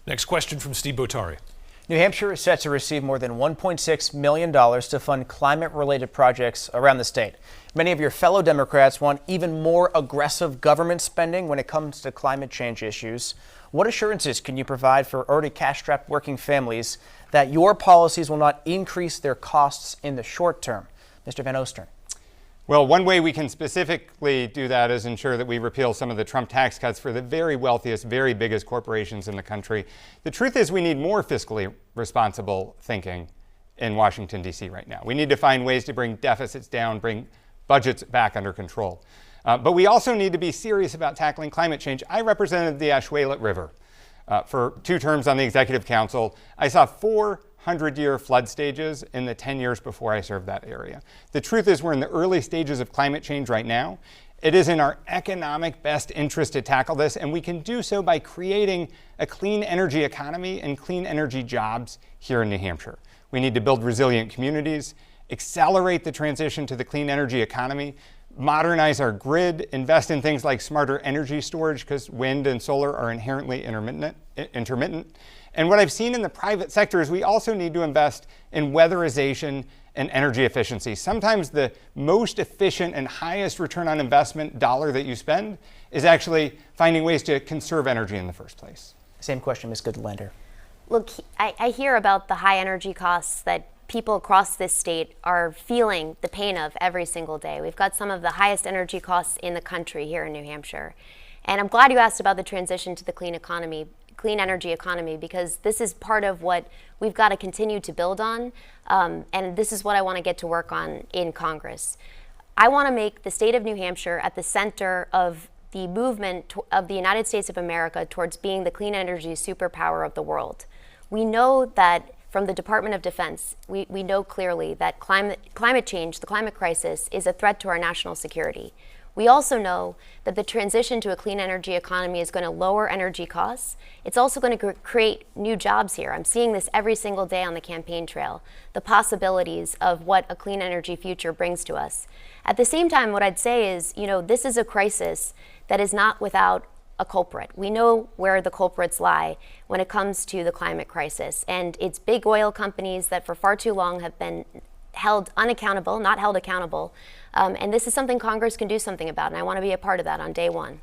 Next question from Steve Botari. New Hampshire is set to receive more than $1.6 million to fund climate-related projects around the state. Many of your fellow Democrats want even more aggressive government spending when it comes to climate change issues. What assurances can you provide for already cash-strapped working families that your policies will not increase their costs in the short term? Mr. Van Oostern. Well, one way we can specifically do that is ensure that we repeal some of the Trump tax cuts for the very wealthiest, very biggest corporations in the country. The truth is we need more fiscally responsible thinking in Washington, D.C. right now. We need to find ways to bring deficits down, bring budgets back under control. But we also need to be serious about tackling climate change. I represented the Ashwaubenon River for 2 terms on the Executive Council. I saw 400-year flood stages in the 10 years before I served that area. The truth is we're in the early stages of climate change right now. It is in our economic best interest to tackle this, and we can do so by creating a clean energy economy and clean energy jobs here in New Hampshire. We need to build resilient communities, accelerate the transition to the clean energy economy, modernize our grid, invest in things like smarter energy storage because wind and solar are inherently intermittent. And what I've seen in the private sector is we also need to invest in weatherization and energy efficiency. Sometimes the most efficient and highest return on investment dollar that you spend is actually finding ways to conserve energy in the first place. Same question, Ms. Goodlander. Look, I hear about the high energy costs that people across this state are feeling the pain of every single day. We've got some of the highest energy costs in the country here in New Hampshire. And I'm glad you asked about the transition to the clean energy economy, because this is part of what we've got to continue to build on. And this is what I want to get to work on in Congress. I want to make the state of New Hampshire at the center of the movement of the United States of America towards being the clean energy superpower of the world. We know that from the Department of Defense, we know clearly that climate change, the climate crisis, is a threat to our national security. We also know that the transition to a clean energy economy is going to lower energy costs. It's also going to create new jobs here. I'm seeing this every single day on the campaign trail, the possibilities of what a clean energy future brings to us. At the same time, what I'd say is, this is a crisis that is not without a culprit. We know where the culprits lie when it comes to the climate crisis, and it's big oil companies that for far too long have been not held accountable, and this is something Congress can do something about, and I want to be a part of that on day one.